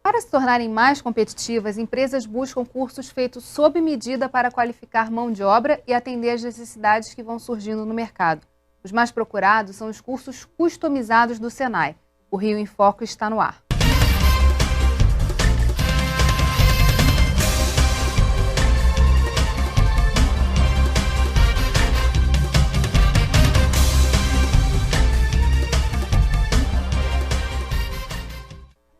Para se tornarem mais competitivas, empresas buscam cursos feitos sob medida para qualificar mão de obra e atender às necessidades que vão surgindo no mercado. Os mais procurados são os cursos customizados do Senai. O Rio em Foco está no ar.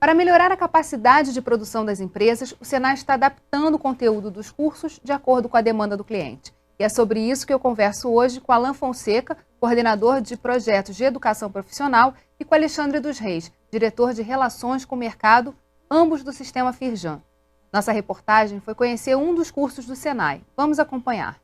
Para melhorar a capacidade de produção das empresas, o Senai está adaptando o conteúdo dos cursos de acordo com a demanda do cliente. E é sobre isso que eu converso hoje com Alan Fonseca, coordenador de projetos de educação profissional, e com Alexandre dos Reis, diretor de relações com o mercado, ambos do Sistema Firjan. Nossa reportagem foi conhecer um dos cursos do Senai. Vamos acompanhar.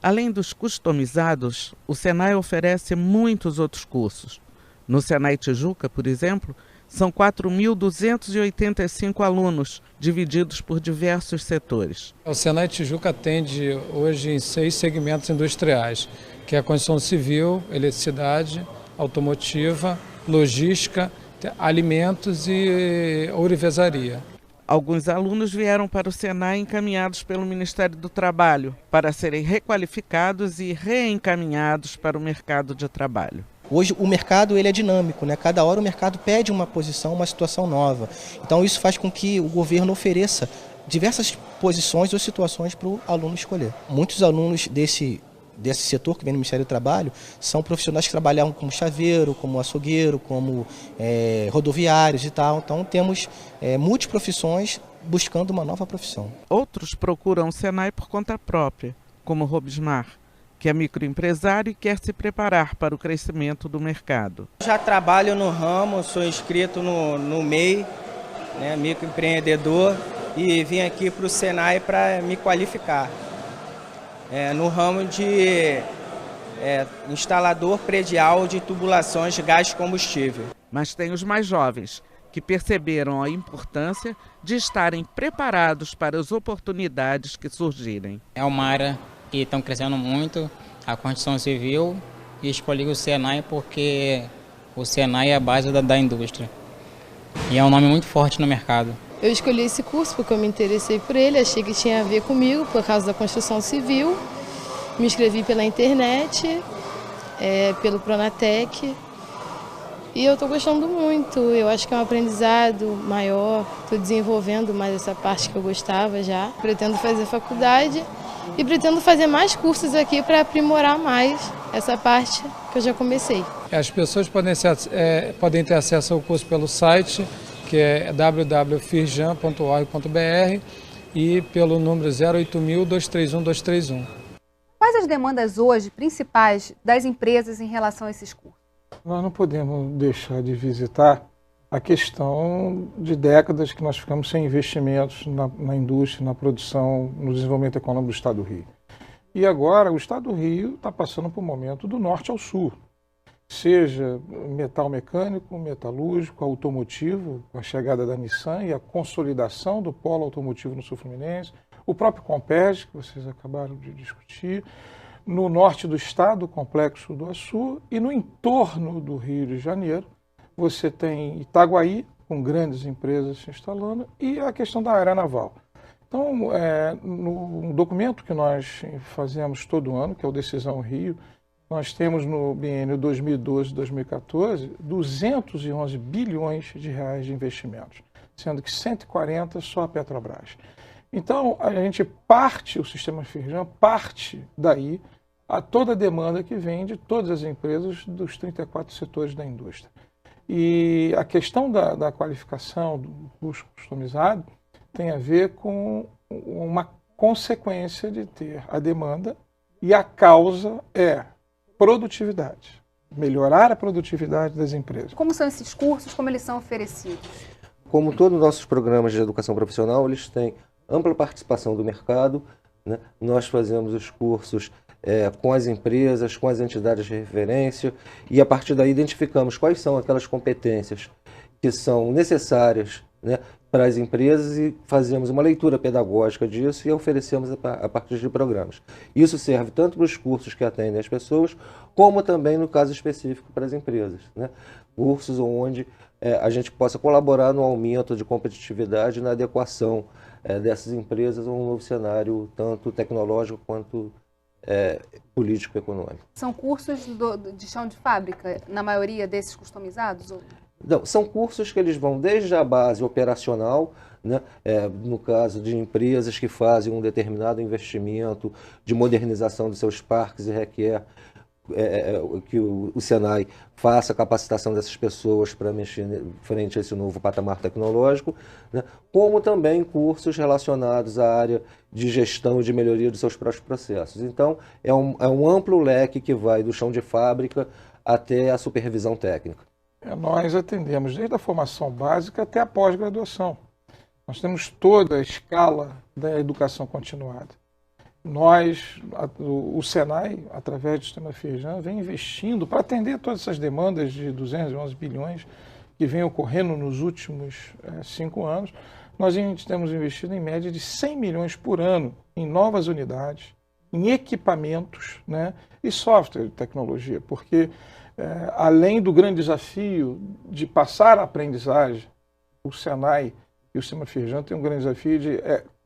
Além dos customizados, o Senai oferece muitos outros cursos. No Senai Tijuca, por exemplo, são 4.285 alunos, divididos por diversos setores. O Senai Tijuca atende hoje em 6 segmentos industriais, que é a construção civil, eletricidade, automotiva, logística, alimentos e ourivesaria. Alguns alunos vieram para o Senai encaminhados pelo Ministério do Trabalho, para serem requalificados e reencaminhados para o mercado de trabalho. Hoje o mercado ele é dinâmico, né? Cada hora o mercado pede uma posição, uma situação nova. Então isso faz com que o governo ofereça diversas posições ou situações para o aluno escolher. Muitos alunos desse setor que vem no Ministério do Trabalho são profissionais que trabalham como chaveiro, como açougueiro, como rodoviários e tal. Então temos multiprofissões buscando uma nova profissão. Outros procuram o Senai por conta própria, como Robismar, que é microempresário e quer se preparar para o crescimento do mercado. Já trabalho no ramo, sou inscrito no MEI, né, microempreendedor, e vim aqui para o Senai para me qualificar. No ramo de instalador predial de tubulações de gás de combustível. Mas tem os mais jovens, que perceberam a importância de estarem preparados para as oportunidades que surgirem. É uma área que estão crescendo muito, a construção civil, e escolhi o Senai porque o Senai é a base da indústria. E é um nome muito forte no mercado. Eu escolhi esse curso porque eu me interessei por ele, achei que tinha a ver comigo por causa da construção civil. Me inscrevi pela internet, pelo Pronatec, e eu estou gostando muito. Eu acho que é um aprendizado maior, estou desenvolvendo mais essa parte que eu gostava já. Pretendo fazer faculdade e pretendo fazer mais cursos aqui para aprimorar mais essa parte que eu já comecei. As pessoas podem ter acesso ao curso pelo site, que é www.firjan.org.br, e pelo número 08.231.231. Quais as demandas hoje principais das empresas em relação a esses cursos? Nós não podemos deixar de visitar a questão de décadas que nós ficamos sem investimentos na indústria, na produção, no desenvolvimento econômico do Estado do Rio. E agora o Estado do Rio está passando por um momento do norte ao sul, seja metal mecânico, metalúrgico, automotivo, com a chegada da Nissan e a consolidação do polo automotivo no sul fluminense, o próprio Compeg, que vocês acabaram de discutir, no norte do estado, o Complexo do Açu, e no entorno do Rio de Janeiro, você tem Itaguaí, com grandes empresas se instalando, e a questão da área naval. Então, no documento que nós fazemos todo ano, que é o Decisão Rio, nós temos no biênio 2012-2014 211 bilhões de reais de investimentos, sendo que 140 só a Petrobras. Então, a gente parte, o Sistema Firjan parte daí a toda a demanda que vem de todas as empresas dos 34 setores da indústria. E a questão da qualificação do curso customizado tem a ver com uma consequência de ter a demanda, e a causa é produtividade, melhorar a produtividade das empresas. Como são esses cursos, como eles são oferecidos? Como todos os nossos programas de educação profissional, eles têm ampla participação do mercado, né? Nós fazemos os cursos com as empresas, com as entidades de referência, e a partir daí identificamos quais são aquelas competências que são necessárias, né, para as empresas, e fazemos uma leitura pedagógica disso e oferecemos a partir de programas. Isso serve tanto para os cursos que atendem as pessoas, como também no caso específico para as empresas, né? Cursos onde a gente possa colaborar no aumento de competitividade e na adequação dessas empresas a um novo cenário, tanto tecnológico quanto político e econômico. São cursos de chão de fábrica, na maioria desses customizados? Não, são cursos que eles vão desde a base operacional, né, no caso de empresas que fazem um determinado investimento de modernização dos seus parques e requer que o Senai faça a capacitação dessas pessoas para mexer frente a esse novo patamar tecnológico, né, como também cursos relacionados à área de gestão e de melhoria dos seus próprios processos. Então, é um amplo leque que vai do chão de fábrica até a supervisão técnica. Nós atendemos desde a formação básica até a pós-graduação. Nós temos toda a escala da educação continuada. O Senai, através do Sistema Firjan, vem investindo para atender todas essas demandas de 211 bilhões que vem ocorrendo nos últimos 5 anos. Nós temos investido em média de 100 milhões por ano em novas unidades, em equipamentos, né, e software de tecnologia, porque além do grande desafio de passar a aprendizagem, o Senai e o Sistema Firjan têm um grande desafio de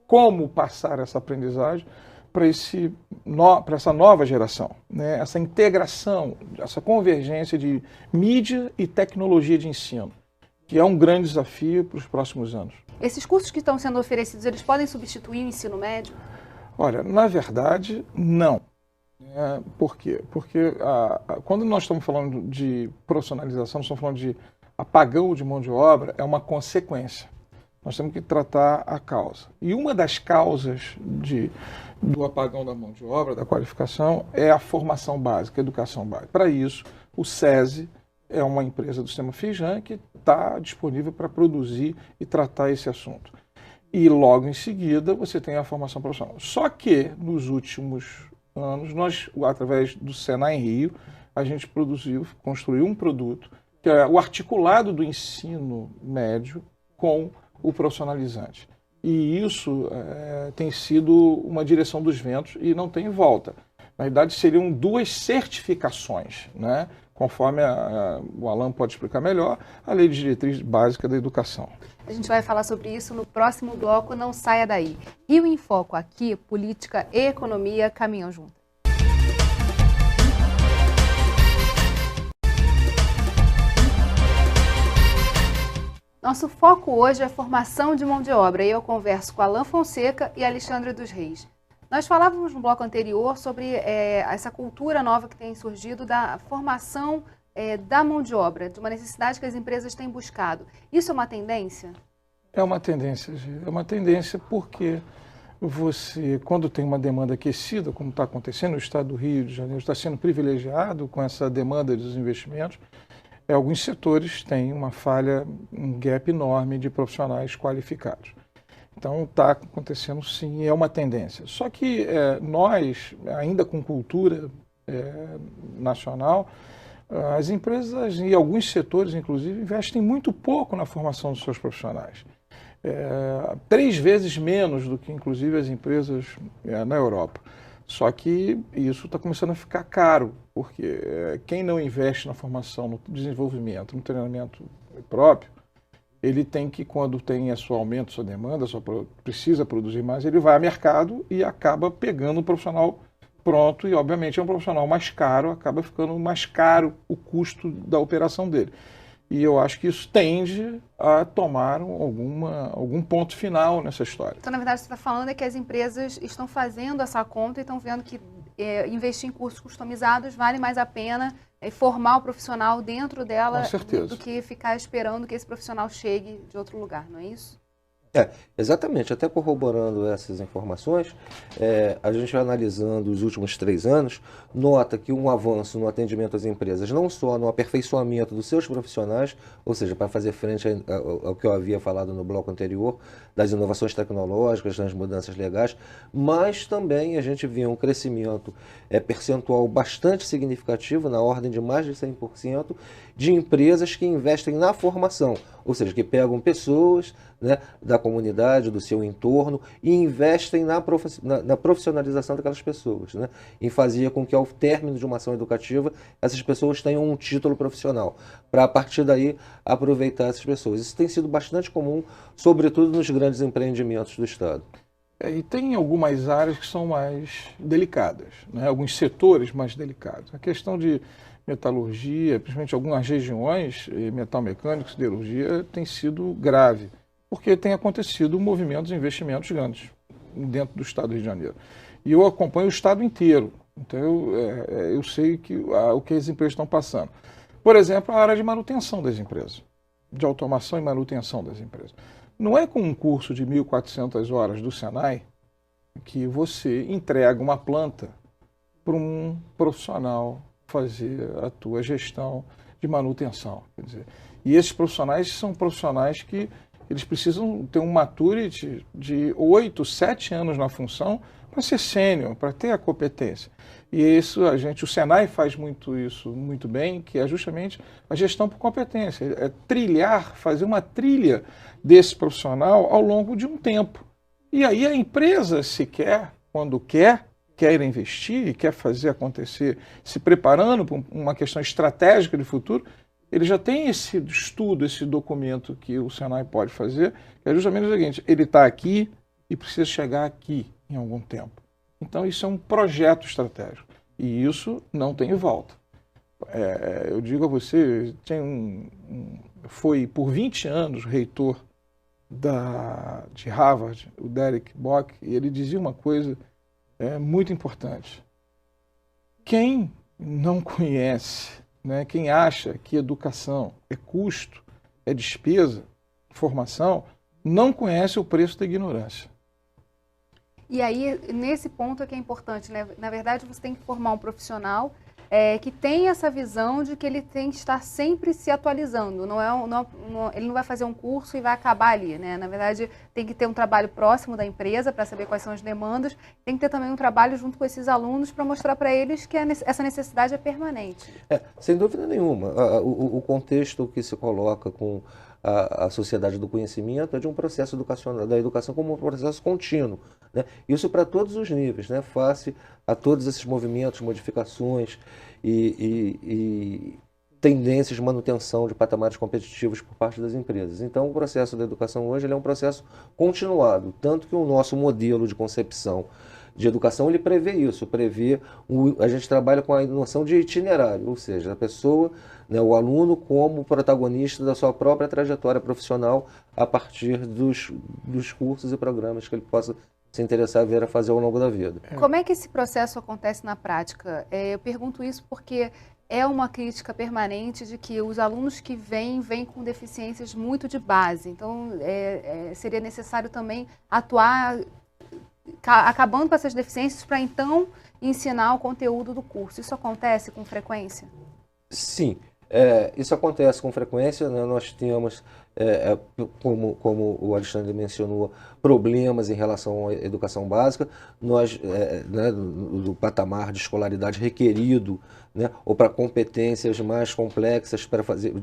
como passar essa aprendizagem para essa nova geração, né? Essa integração, essa convergência de mídia e tecnologia de ensino, que é um grande desafio para os próximos anos. Esses cursos que estão sendo oferecidos, eles podem substituir o ensino médio? Olha, na verdade, não. Por quê? Porque quando nós estamos falando de profissionalização, nós estamos falando de apagão de mão de obra, é uma consequência. Nós temos que tratar a causa. E uma das causas do apagão da mão de obra, da qualificação, é a formação básica, a educação básica. Para isso, o SESI é uma empresa do Sistema Firjan que está disponível para produzir e tratar esse assunto. E logo em seguida você tem a formação profissional. Só que nos últimos anos, nós, através do Senai em Rio, a gente construiu um produto que é o articulado do ensino médio com o profissionalizante. E isso tem sido uma direção dos ventos e não tem volta. Na verdade, seriam 2 certificações, né? Conforme o Alan pode explicar melhor, a Lei de Diretriz Básica da Educação. A gente vai falar sobre isso no próximo bloco, não saia daí. Rio em Foco aqui, política e economia caminham juntas. Nosso foco hoje é formação de mão de obra e eu converso com Alan Fonseca e Alexandre dos Reis. Nós falávamos no bloco anterior sobre essa cultura nova que tem surgido da formação da mão de obra, de uma necessidade que as empresas têm buscado. Isso é uma tendência? É uma tendência, Gê. É uma tendência porque você, quando tem uma demanda aquecida, como está acontecendo, o Estado do Rio de Janeiro está sendo privilegiado com essa demanda dos investimentos, alguns setores têm uma falha, um gap enorme de profissionais qualificados. Então está acontecendo sim, é uma tendência. Só que nós, ainda com cultura nacional, as empresas e alguns setores, inclusive, investem muito pouco na formação dos seus profissionais. 3 vezes menos do que, inclusive, as empresas na Europa. Só que isso está começando a ficar caro, porque quem não investe na formação, no desenvolvimento, no treinamento próprio, ele tem que, quando tem seu aumento, sua demanda, precisa produzir mais, ele vai ao mercado e acaba pegando um profissional pronto e, obviamente, é um profissional mais caro, acaba ficando mais caro o custo da operação dele. E eu acho que isso tende a tomar algum ponto final nessa história. Então, na verdade, você está falando que as empresas estão fazendo essa conta e estão vendo que investir em cursos customizados vale mais a pena formar o profissional dentro dela do que ficar esperando que esse profissional chegue de outro lugar, não é isso? Exatamente. Até corroborando essas informações, a gente analisando os últimos 3 anos, nota que um avanço no atendimento às empresas, não só no aperfeiçoamento dos seus profissionais, ou seja, para fazer frente ao que eu havia falado no bloco anterior, das inovações tecnológicas, das mudanças legais, mas também a gente vê um crescimento percentual bastante significativo, na ordem de mais de 100%, de empresas que investem na formação, ou seja, que pegam pessoas, né, da comunidade, do seu entorno e investem na profissionalização daquelas pessoas, né, em fazer com que ao término de uma ação educativa essas pessoas tenham um título profissional, para a partir daí aproveitar essas pessoas. Isso tem sido bastante comum, sobretudo nos grandes empreendimentos do Estado. E tem algumas áreas que são mais delicadas, né? Alguns setores mais delicados. A questão de metalurgia, principalmente algumas regiões, metal mecânico, siderurgia, tem sido grave, porque tem acontecido movimentos de investimentos grandes dentro do Estado do Rio de Janeiro. E eu acompanho o Estado inteiro, então eu sei o que as empresas estão passando. Por exemplo, a área de manutenção das empresas, de automação e manutenção das empresas. Não é com um curso de 1.400 horas do Senai que você entrega uma planta para um profissional fazer a tua gestão de manutenção. Quer dizer, e esses profissionais são profissionais que eles precisam ter um maturity de 8, 7 anos na função para ser sênior, para ter a competência. E isso o Senai faz isso muito bem, que é justamente a gestão por competência, é fazer uma trilha desse profissional ao longo de um tempo. E aí a empresa, se quer, quando quer investir e quer fazer acontecer, se preparando para uma questão estratégica de futuro, ele já tem esse estudo, esse documento que o Senai pode fazer, que é justamente o seguinte: ele está aqui e precisa chegar aqui em algum tempo. Então isso é um projeto estratégico e isso não tem volta. Eu digo a você, foi por 20 anos reitor de Harvard, o Derek Bock, e ele dizia uma coisa muito importante. Quem não conhece, né, quem acha que educação é custo, é despesa, formação, não conhece o preço da ignorância. E aí, nesse ponto é que é importante, né? Na verdade, você tem que formar um profissional que tem essa visão de que ele tem que estar sempre se atualizando. Ele não vai fazer um curso e vai acabar ali, né? Na verdade, tem que ter um trabalho próximo da empresa para saber quais são as demandas. Tem que ter também um trabalho junto com esses alunos para mostrar para eles que essa necessidade é permanente. Sem dúvida nenhuma. O contexto que se coloca com a sociedade do conhecimento é de um processo educacional, da educação como um processo contínuo, né? Isso para todos os níveis, né? Face a todos esses movimentos, modificações e tendências de manutenção de patamares competitivos por parte das empresas. Então, o processo da educação hoje ele é um processo continuado, tanto que o nosso modelo de concepção de educação ele prevê isso, a gente trabalha com a noção de itinerário, ou seja, a pessoa, né, o aluno como protagonista da sua própria trajetória profissional a partir dos cursos e programas que ele possa se interessar vir a fazer ao longo da vida. Como é que esse processo acontece na prática? Eu pergunto isso porque é uma crítica permanente de que os alunos que vêm com deficiências muito de base. Então, seria necessário também atuar acabando com essas deficiências para então ensinar o conteúdo do curso. Isso acontece com frequência? Sim, isso acontece com frequência, né? Nós temos, como o Alexandre mencionou, problemas em relação à educação básica, né, do patamar de escolaridade requerido, né, ou para competências mais complexas para fazer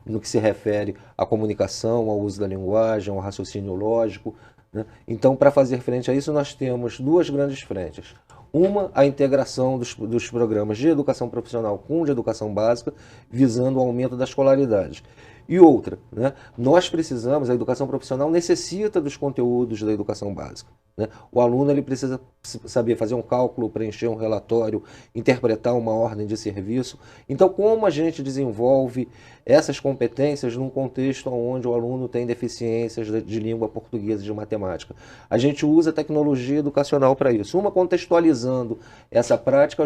no que se refere à comunicação, ao uso da linguagem, ao raciocínio lógico, né? Então, para fazer frente a isso, nós temos duas grandes frentes. Uma, a integração dos programas de educação profissional com o de educação básica, visando o aumento da escolaridade. E outra, né, a educação profissional necessita dos conteúdos da educação básica, né? O aluno ele precisa saber fazer um cálculo, preencher um relatório, interpretar uma ordem de serviço. Então, como a gente desenvolve essas competências num contexto onde o aluno tem deficiências de língua portuguesa e de matemática? A gente usa a tecnologia educacional para isso. Uma contextualizando essa prática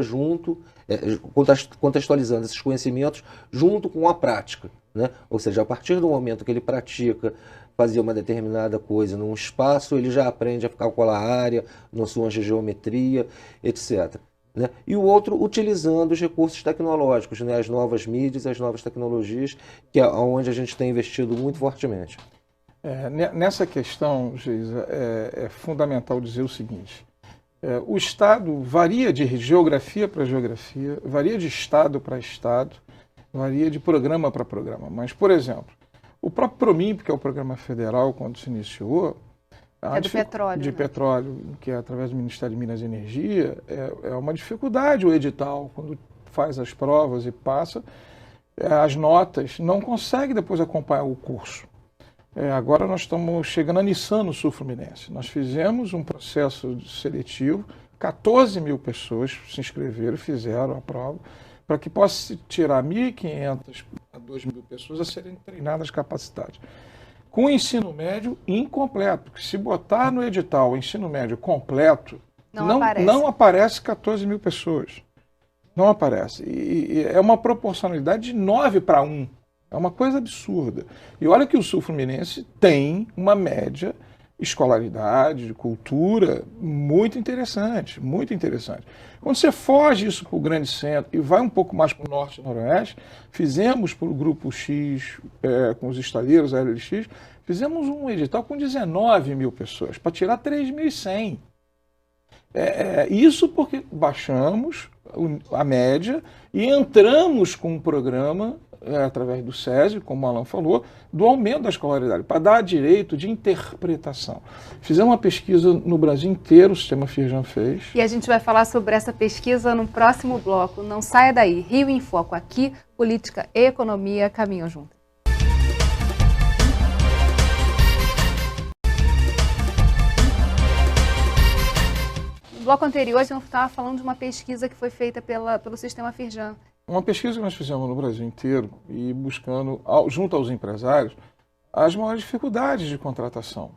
contextualizando esses conhecimentos junto com a prática, né? Ou seja, a partir do momento que ele pratica fazer uma determinada coisa num espaço, ele já aprende a calcular a área, noções de geometria, etc. Né? E o outro, utilizando os recursos tecnológicos, né? As novas mídias, as novas tecnologias, que é onde a gente tem investido muito fortemente. Nessa questão, Geisa, é fundamental dizer o seguinte: o Estado varia de geografia para geografia, varia de Estado para Estado, varia de programa para programa. Mas, por exemplo, O próprio PROMIMP, que é o programa federal, quando se iniciou, É do petróleo. de né? petróleo, que é através do Ministério de Minas e Energia, é uma dificuldade o edital, quando faz as provas e passa, as notas, não consegue depois acompanhar o curso. Agora nós estamos chegando a Nissan no Sul Fluminense. Nós fizemos um processo seletivo, 14 mil pessoas se inscreveram, fizeram a prova, para que possa se tirar 1.500 a 2.000 pessoas a serem treinadas, capacitadas. Com o ensino médio incompleto, porque se botar no edital o ensino médio completo, não aparece 14 mil pessoas. Não aparece. E é uma proporcionalidade de 9 para 1. É uma coisa absurda. E olha que o Sul Fluminense tem uma média escolaridade, de cultura muito interessante, muito interessante. Quando você foge isso para o grande centro e vai um pouco mais para o norte e noroeste, fizemos para o Grupo X, com os estaleiros, a LLX, fizemos um edital com 19 mil pessoas, para tirar 3.100. Isso porque baixamos a média e entramos com um programa, através do SESI, como o Alan falou, do aumento da escolaridade, para dar direito de interpretação. Fizemos uma pesquisa no Brasil inteiro, o Sistema Firjan fez. E a gente vai falar sobre essa pesquisa no próximo bloco. Não saia daí. Rio em Foco aqui, política e economia caminham juntos. No bloco anterior, a gente estava falando de uma pesquisa que foi feita pelo Sistema Firjan. Uma pesquisa que nós fizemos no Brasil inteiro e buscando, junto aos empresários, as maiores dificuldades de contratação.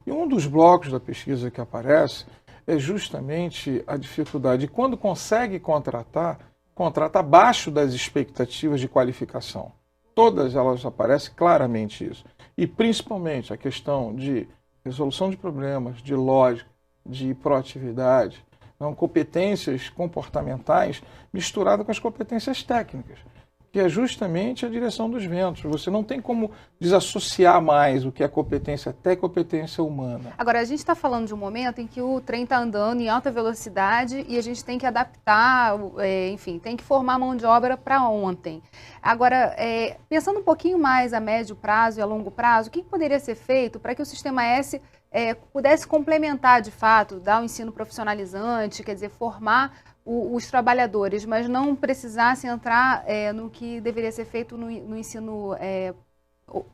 E um dos blocos da pesquisa que aparece é justamente a dificuldade de, quando consegue contratar, contrata abaixo das expectativas de qualificação. Todas elas aparecem claramente isso. E principalmente a questão de resolução de problemas, de lógica, de proatividade, competências comportamentais misturadas com as competências técnicas, que é justamente a direção dos ventos. Você não tem como desassociar mais o que é competência técnica e competência humana. Agora, a gente está falando de um momento em que o trem está andando em alta velocidade e a gente tem que adaptar, enfim, tem que formar mão de obra para ontem. Agora, pensando um pouquinho mais a médio prazo e a longo prazo, o que poderia ser feito para que o Sistema S pudesse complementar, de fato, dar um ensino profissionalizante, quer dizer, formar os trabalhadores, mas não precisasse entrar no que deveria ser feito no ensino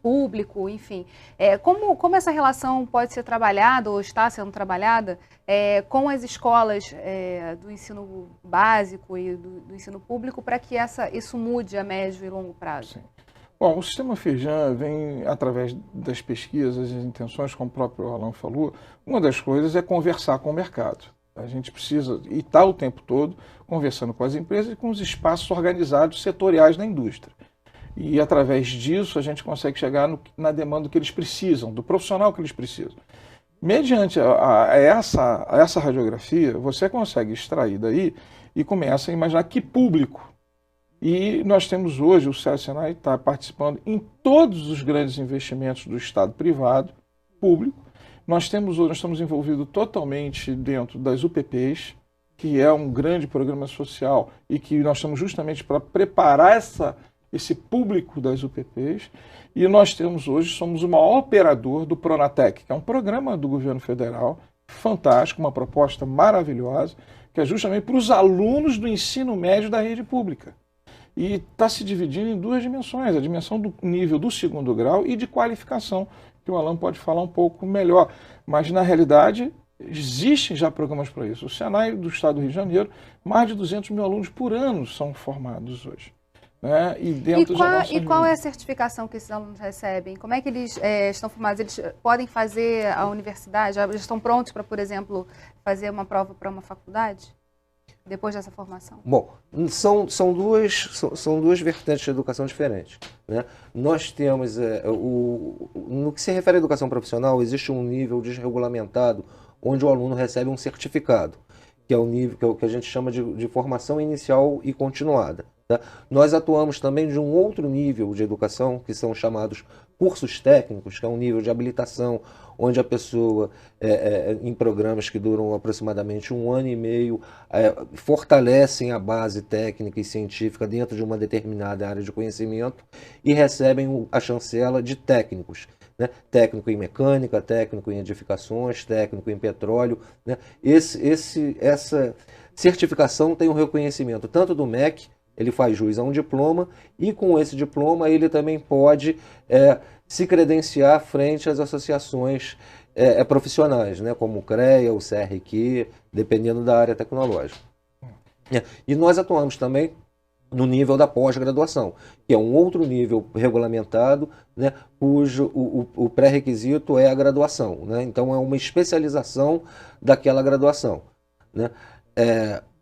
público, enfim. Como essa relação pode ser trabalhada, ou está sendo trabalhada, com as escolas do ensino básico e do ensino público, para que isso mude a médio e longo prazo? Sim. Bom, o Sistema Firjan vem, através das pesquisas e intenções, como o próprio Alan falou, uma das coisas é conversar com o mercado. A gente precisa, e está o tempo todo, conversando com as empresas e com os espaços organizados setoriais da indústria. E, através disso, a gente consegue chegar na demanda que eles precisam, do profissional que eles precisam. Mediante essa radiografia, você consegue extrair daí e começa a imaginar que público. E nós temos hoje, o SESI-Senai está participando em todos os grandes investimentos do Estado privado, público. Nós estamos envolvidos totalmente dentro das UPPs, que é um grande programa social e que nós estamos justamente para preparar esse público das UPPs. E nós somos o maior operador do Pronatec, que é um programa do governo federal, fantástico, uma proposta maravilhosa, que é justamente para os alunos do ensino médio da rede pública. E está se dividindo em duas dimensões, a dimensão do nível do segundo grau e de qualificação, que o Alan pode falar um pouco melhor. Mas, na realidade, existem já programas para isso. O Senai do Estado do Rio de Janeiro, mais de 200 mil alunos por ano são formados hoje. Né? E qual é a certificação que esses alunos recebem? Como é que eles estão formados? Eles podem fazer a universidade? Já estão prontos para, por exemplo, fazer uma prova para uma faculdade? Depois dessa formação? Bom, são duas vertentes de educação diferentes. Né? Nós temos, no que se refere à educação profissional, existe um nível desregulamentado onde o aluno recebe um certificado, que é o nível que é o que a gente chama de formação inicial e continuada. Tá? Nós atuamos também de um outro nível de educação, que são chamados cursos técnicos, que é um nível de habilitação, onde a pessoa, em programas que duram aproximadamente 1 ano e meio, fortalecem a base técnica e científica dentro de uma determinada área de conhecimento e recebem a chancela de técnicos. Né? Técnico em mecânica, técnico em edificações, técnico em petróleo. Né? Essa certificação tem um reconhecimento tanto do MEC, ele faz jus a um diploma, e com esse diploma ele também pode se credenciar frente às associações profissionais, né? Como o CREA, o CRQ, dependendo da área tecnológica. E nós atuamos também no nível da pós-graduação, que é um outro nível regulamentado, né, cujo o pré-requisito é a graduação. Né? Então, é uma especialização daquela graduação. Né?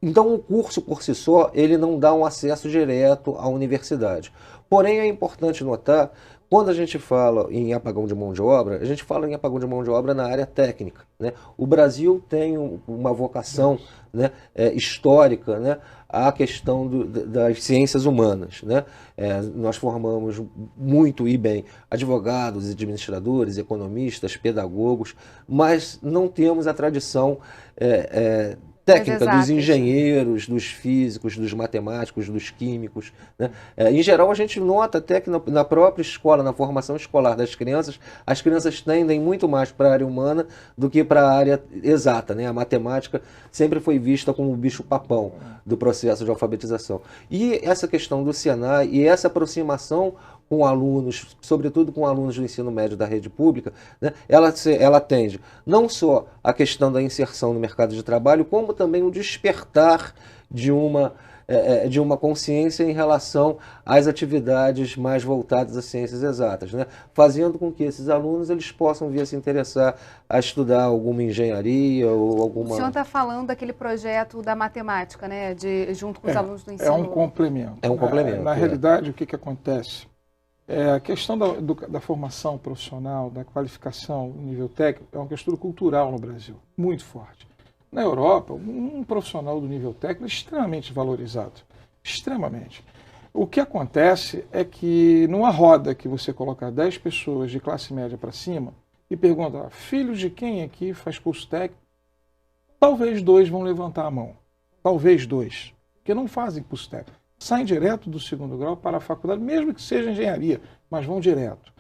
Então, o curso, por si só, ele não dá um acesso direto à universidade. Porém, é importante notar, quando a gente fala em apagão de mão de obra, a gente fala em apagão de mão de obra na área técnica. Né? O Brasil tem uma vocação, né, histórica, né, à questão das ciências humanas. Né? Nós formamos muito e bem advogados, administradores, economistas, pedagogos, mas não temos a tradição técnica dos engenheiros, dos físicos, dos matemáticos, dos químicos. Né? Em geral, a gente nota até que na própria escola, na formação escolar das crianças, as crianças tendem muito mais para a área humana do que para a área exata. Né? A matemática sempre foi vista como o bicho-papão do processo de alfabetização. E essa questão do Senai e essa aproximação com alunos, sobretudo com alunos do ensino médio da rede pública, né, ela atende não só a questão da inserção no mercado de trabalho, como também o despertar de uma consciência em relação às atividades mais voltadas às ciências exatas, né, fazendo com que esses alunos eles possam vir a se interessar a estudar alguma engenharia ou alguma... O senhor está falando daquele projeto da matemática, né, junto com os alunos do ensino... É um complemento. É um complemento. Na realidade, o que acontece? A questão da formação profissional, da qualificação no nível técnico, é uma questão cultural no Brasil, muito forte. Na Europa, um profissional do nível técnico é extremamente valorizado, extremamente. O que acontece é que numa roda que você colocar 10 pessoas de classe média para cima e pergunta, filhos de quem aqui faz curso técnico? Talvez 2 vão levantar a mão, talvez 2, porque não fazem curso técnico. Saem direto do 2º grau para a faculdade, mesmo que seja engenharia, mas vão direto.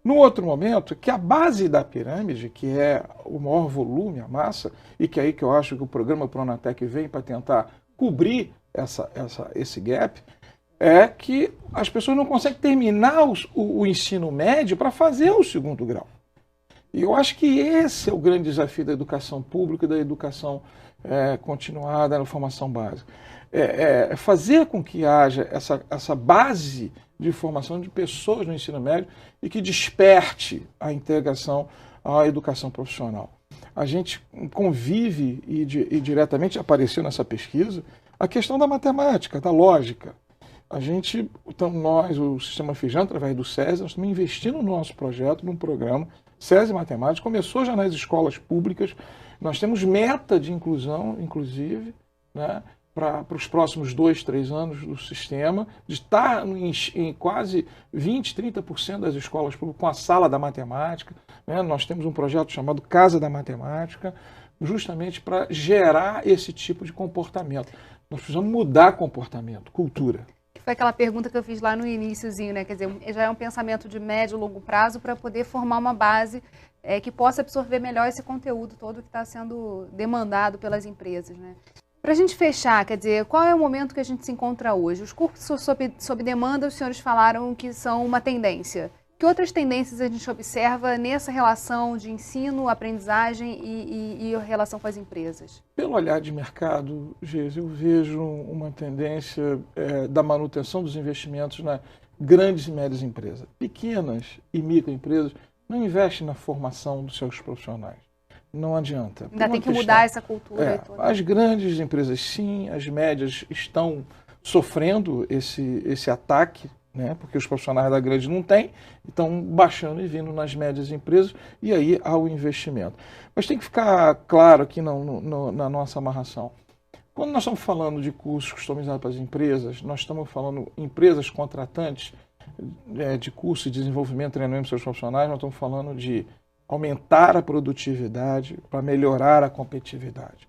No outro momento, que a base da pirâmide, que é o maior volume, a massa, e que é aí que eu acho que o programa Pronatec vem para tentar cobrir esse gap, é que as pessoas não conseguem terminar o ensino médio para fazer o 2º grau. E eu acho que esse é o grande desafio da educação pública e da educação continuada na formação básica. Fazer com que haja essa base de formação de pessoas no ensino médio e que desperte a integração à educação profissional. A gente convive e diretamente apareceu nessa pesquisa a questão da matemática, da lógica. Nós, o Sistema Fijan, através do SESI, nós estamos investindo no nosso projeto, num programa SESI Matemática, começou já nas escolas públicas, nós temos meta de inclusão, inclusive, né, para os próximos 2, 3 anos do sistema, de estar em quase 20, 30% das escolas públicas com a sala da matemática. Né? Nós temos um projeto chamado Casa da Matemática, justamente para gerar esse tipo de comportamento. Nós precisamos mudar comportamento, cultura. Foi aquela pergunta que eu fiz lá no iniciozinho, né? Quer dizer, já é um pensamento de médio e longo prazo para poder formar uma base que possa absorver melhor esse conteúdo todo que está sendo demandado pelas empresas, né? Para a gente fechar, quer dizer, qual é o momento que a gente se encontra hoje? Os cursos sob demanda, os senhores falaram que são uma tendência. Que outras tendências a gente observa nessa relação de ensino, aprendizagem e relação com as empresas? Pelo olhar de mercado, Geis, eu vejo uma tendência da manutenção dos investimentos nas grandes e médias empresas. Pequenas e microempresas não investem na formação dos seus profissionais. Não adianta. Ainda tem que mudar essa cultura. As grandes empresas sim, as médias estão sofrendo esse ataque, né, porque os profissionais da grande não têm, estão baixando e vindo nas médias empresas, e aí há o investimento. Mas tem que ficar claro aqui na nossa amarração. Quando nós estamos falando de cursos customizados para as empresas, nós estamos falando empresas contratantes de curso de desenvolvimento e treinamento dos seus profissionais, nós estamos falando de aumentar a produtividade para melhorar a competitividade.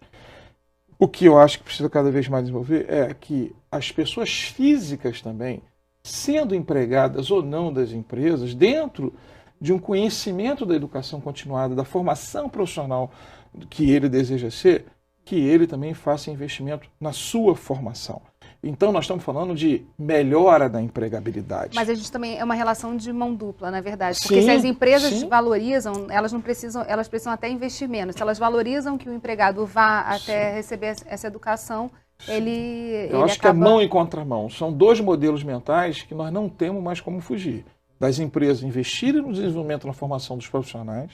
O que eu acho que precisa cada vez mais desenvolver é que as pessoas físicas também, sendo empregadas ou não das empresas, dentro de um conhecimento da educação continuada, da formação profissional que ele deseja ser, que ele também faça investimento na sua formação. Então, nós estamos falando de melhora da empregabilidade. Mas a gente também é uma relação de mão dupla, na verdade. Porque Sim, se as empresas sim. valorizam, elas precisam até investir menos. Se elas valorizam que o empregado vá até receber essa educação, Eu acho que é mão e contramão. São dois modelos mentais que nós não temos mais como fugir. Das empresas investirem no desenvolvimento e na formação dos profissionais,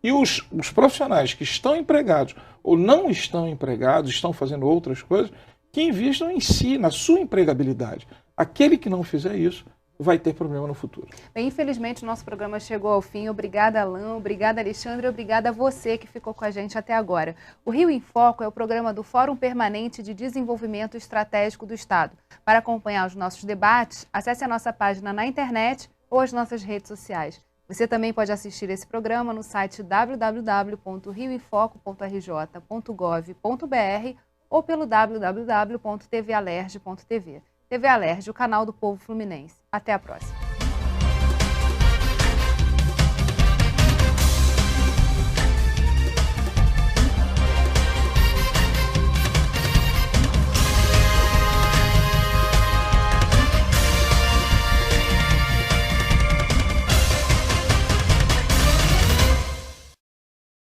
e os profissionais que estão empregados ou não estão empregados, estão fazendo outras coisas, que investam em si, na sua empregabilidade. Aquele que não fizer isso vai ter problema no futuro. Bem, infelizmente, o nosso programa chegou ao fim. Obrigada, Alain. Obrigada, Alexandre. Obrigada a você que ficou com a gente até agora. O Rio em Foco é o programa do Fórum Permanente de Desenvolvimento Estratégico do Estado. Para acompanhar os nossos debates, acesse a nossa página na internet ou as nossas redes sociais. Você também pode assistir esse programa no site www.rioemfoco.rj.gov.br ou pelo www.tvalerj.tv. TV Alerj, o canal do povo fluminense. Até a próxima.